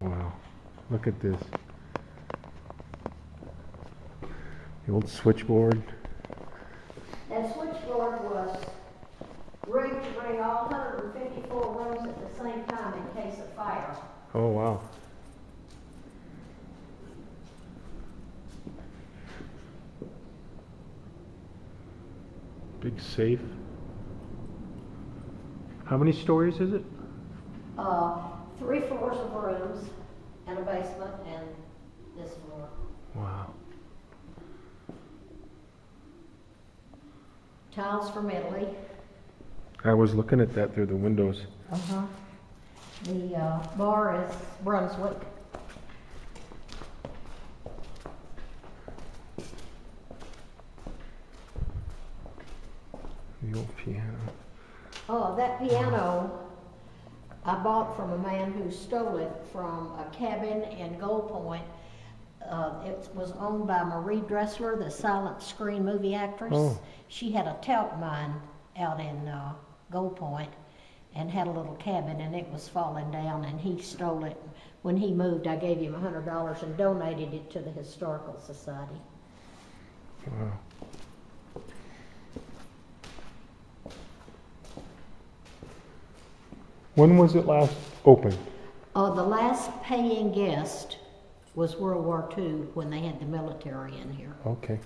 Wow, look at this. The old switchboard. That switchboard was rigged to bring all 154 rooms at the same time in case of fire. Oh, wow. Big safe. How many stories is it? 3 floors of rooms and a basement and this floor. Wow. Tiles from Italy. I was looking at that through the windows. Uh-huh. The bar is Brunswick. The old piano. Oh, that piano I bought from a man who stole it from a cabin in Gold Point. It was owned by Marie Dressler, the silent screen movie actress. Oh. She had a talc mine out in Gold Point and had a little cabin, and it was falling down, and he stole it. When he moved, I gave him $100 and donated it to the Historical Society. Wow. When was it last opened? The last paying guest was World War II when they had the military in here. Okay.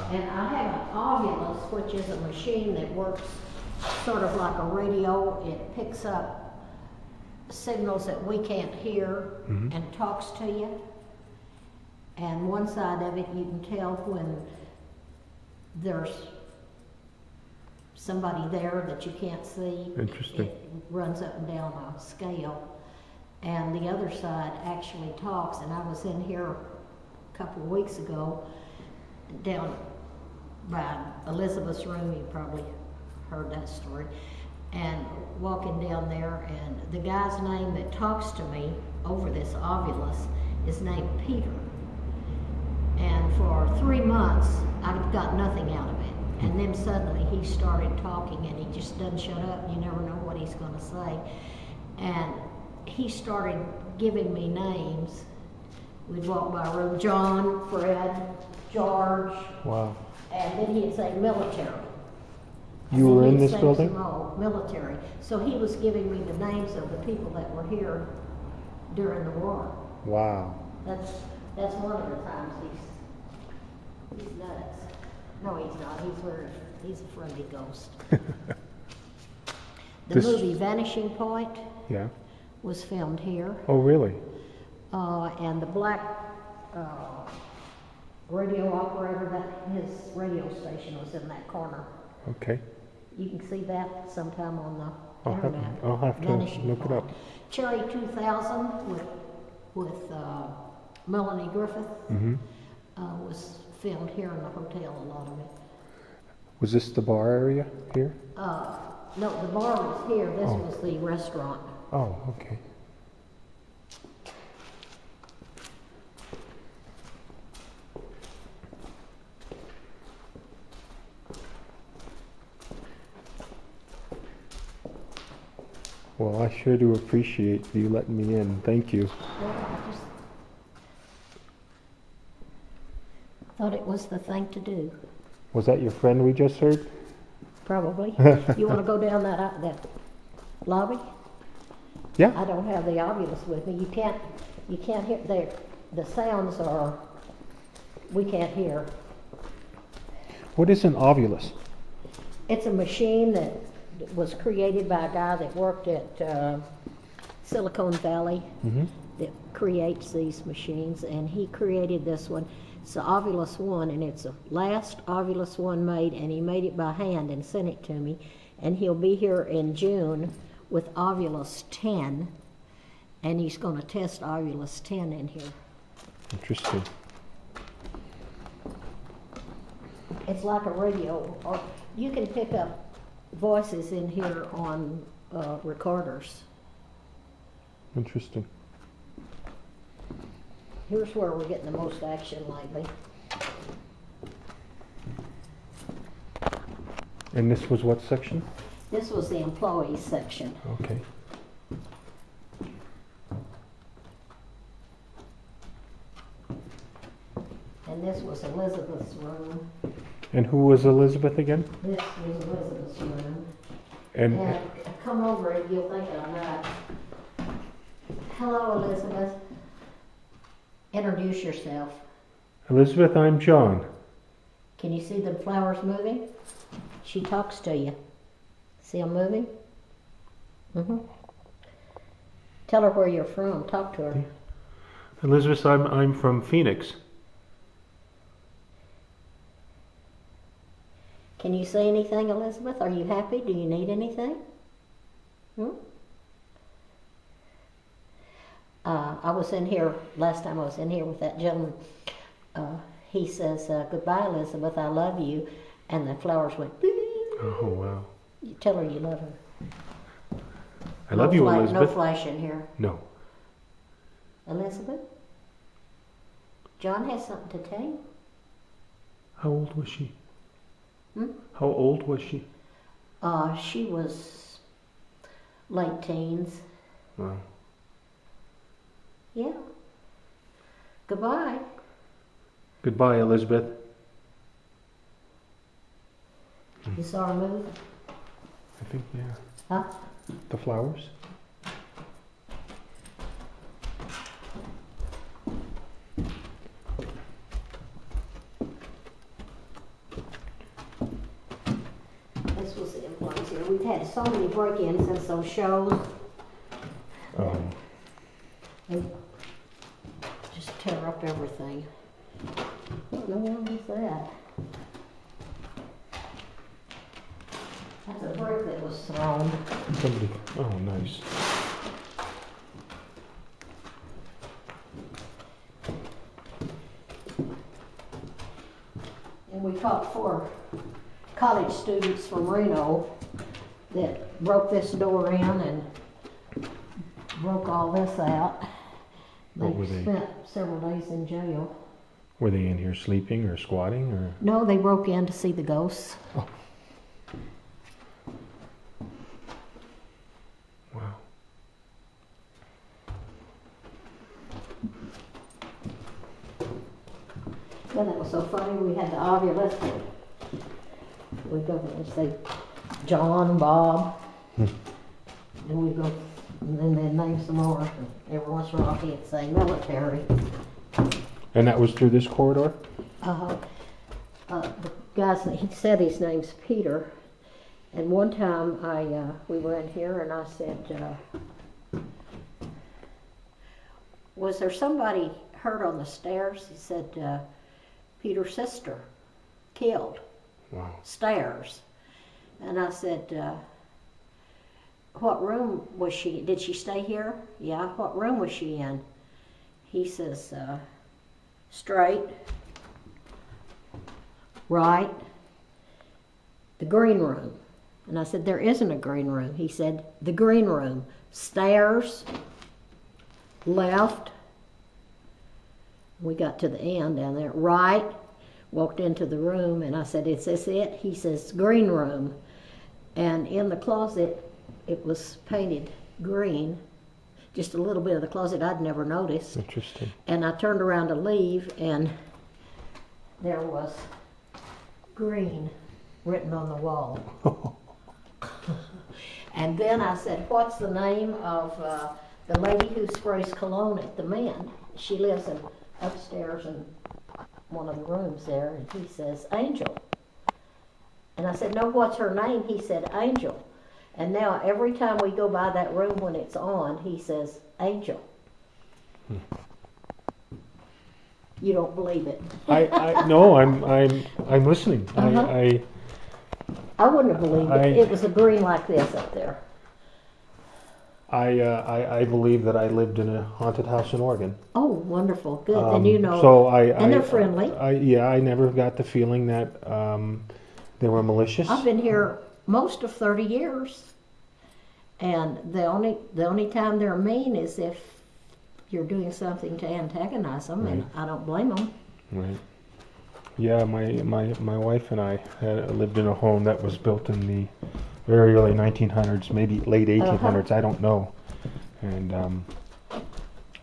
And I have an Ovulus, which is a machine that works sort of like a radio. It picks up signals that we can't hear and talks to you. And one side of it, you can tell when there's somebody there that you can't see. Interesting. It runs up and down a scale. And the other side actually talks. And I was in here a couple of weeks ago down by Elizabeth's room. You probably heard that story. And walking down there, and the guy's name that talks to me over this Ovulus is named Peter. And for 3 months, I got nothing out of it. And then suddenly he started talking, and he just doesn't shut up. You never know what he's going to say. And he started giving me names. We'd walk by a room, John, Fred, George. Wow. And then he'd say military. You were in this building? Military. So he was giving me the names of the people that were here during the war. Wow. That's one of the times he's nuts. No, he's not. He's a friendly ghost. The movie Vanishing Point was filmed here. Oh, really? And the black radio operator, his radio station was in that corner. Okay. You can see that sometime on the internet. I'll have to look it up. Cherry 2000 with Melanie Griffith was filmed here in the hotel, a lot of it. Was this the bar area here? No, the bar was here. This was the restaurant. Oh, okay. Well, I sure do appreciate you letting me in. Thank you. Well, I just thought it was the thing to do. Was that your friend we just heard? Probably. You want to go down that lobby? Yeah. I don't have the Ovulus with me. You can't hear the sounds are we can't hear. What is an ovulus? It's a machine that was created by a guy that worked at Silicon Valley that creates these machines, and he created this one. It's the Ovulus 1, and it's the last Ovulus 1 made, and he made it by hand and sent it to me. And he'll be here in June with Ovulus 10, and he's going to test Ovulus 10 in here. Interesting. It's like a radio, or you can pick up voices in here on recorders. Interesting. Here's where we're getting the most action lately. And this was what section? This was the employees section. Okay. And this was Elizabeth's room. And who was Elizabeth again? This was Elizabeth's room. And And come over and you'll think I'm not. Hello, Elizabeth. Introduce yourself. Elizabeth, I'm John. Can you see the flowers moving? She talks to you. See them moving? Mm-hmm. Tell her where you're from. Talk to her. Elizabeth, I'm from Phoenix. Can you say anything, Elizabeth? Are you happy? Do you need anything? I was in here, last time I was in here with that gentleman. He says, goodbye, Elizabeth, I love you. And the flowers went, beep. Oh, wow. You tell her you love her. I love you, No Elizabeth. flash in here. No. Elizabeth? John has something to tell you. How old was she? Hmm? How old was she? She was late teens. Wow. Yeah. Goodbye. Goodbye, Elizabeth. You saw her move? I think, yeah. Huh? The flowers? This was the influence here. We've had so many break-ins since those shows. They just tear up everything. What in the world is that? That's a brick that was thrown. Somebody. Oh, nice. And we caught 4 college students from Reno that broke this door in and broke all this out. What were they? Spent several days in jail. Were they in here sleeping or squatting or? No, they broke in to see the ghosts. Oh. Wow. Then it was so funny, we had the ovulus. We go and say John, Bob, and we go, and then they name some more. And every once in a while he'd say military. And that was through this corridor? The guy's, he said his name's Peter. And one time we were in here and I said, was there somebody hurt on the stairs? He said, Peter's sister killed. Wow. Stairs. And I said, what room was she, did she stay here? Yeah, what room was she in? He says, straight, right, the green room. And I said, there isn't a green room. He said, the green room, stairs, left. We got to the end down there, right, walked into the room, and I said, is this it? He says, green room. And in the closet, it was painted green, just a little bit of the closet I'd never noticed. Interesting. And I turned around to leave, and there was green written on the wall. And then I said, what's the name of the lady who sprays cologne at the men? She lives upstairs in one of the rooms there, and he says, Angel. And I said, no, what's her name? He said, Angel. And now every time we go by that room when it's on, he says, Angel. You don't believe it. No, I'm listening. Uh-huh. I wouldn't have believed it. It was a green like this up there. I believe that I lived in a haunted house in Oregon. Oh, wonderful. Good. Then you know. So and they're friendly. I never got the feeling that they were malicious. I've been here most of 30 years. And the only time they're mean is if you're doing something to antagonize them, right. And I don't blame them. Right. Yeah, my wife and I lived in a home that was built in the very early 1900s, maybe late 1800s, I don't know. And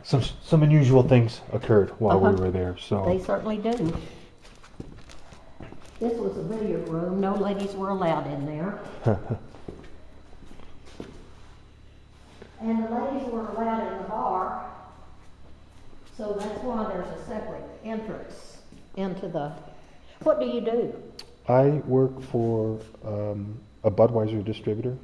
some unusual things occurred while we were there. So They certainly do. This was a billiard room. No ladies were allowed in there. And the ladies were allowed in the bar. So that's why there's a separate entrance into the... What do you do? I work for a Budweiser distributor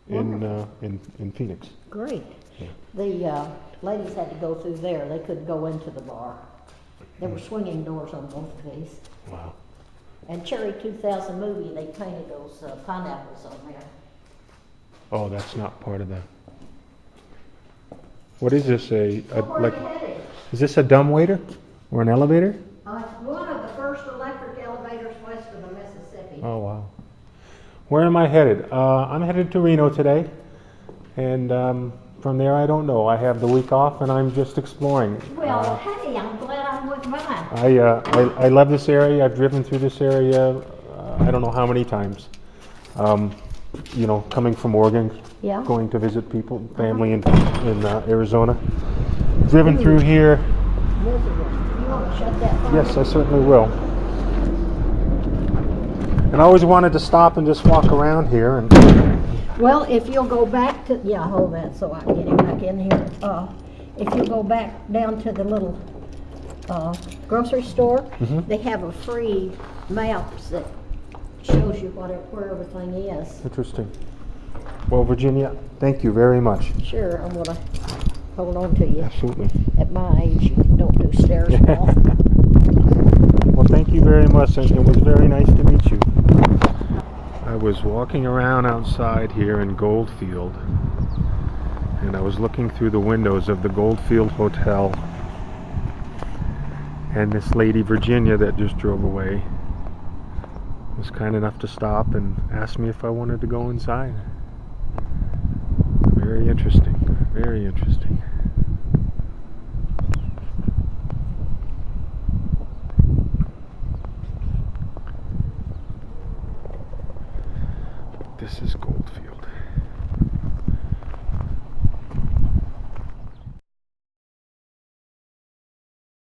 in Phoenix. Great. Yeah. The ladies had to go through there. They couldn't go into the bar. There were swinging doors on both of these. Wow. And Cherry 2000 movie, they painted those pineapples on there. Oh, that's not part of the... What is this? Where are you headed? Is this a dumbwaiter or an elevator? It's one of the first electric elevators west of the Mississippi. Oh, wow. Where am I headed? I'm headed to Reno today, and from there I don't know. I have the week off, and I'm just exploring. Well, hey, I'm glad I went by. I love this area. I've driven through this area I don't know how many times. You know, coming from Oregon, Yeah. going to visit people, family in Arizona. Driven through here. Miserable. You want to shut that fire? Yes, I certainly will. And I always wanted to stop and just walk around here. And Well, if you'll go back to, yeah, hold that so I can get him back in here. If you go back down to the little grocery store, they have a free maps that shows you where everything is. Interesting. Well, Virginia, thank you very much. Sure, I'm gonna hold on to you. Absolutely. At my age, you don't do stairs well. Well, thank you very much, and it was very nice to meet you. I was walking around outside here in Goldfield, and I was looking through the windows of the Goldfield Hotel, and this lady, Virginia, that just drove away, was kind enough to stop and ask me if I wanted to go inside. Very interesting, very interesting. This is Goldfield.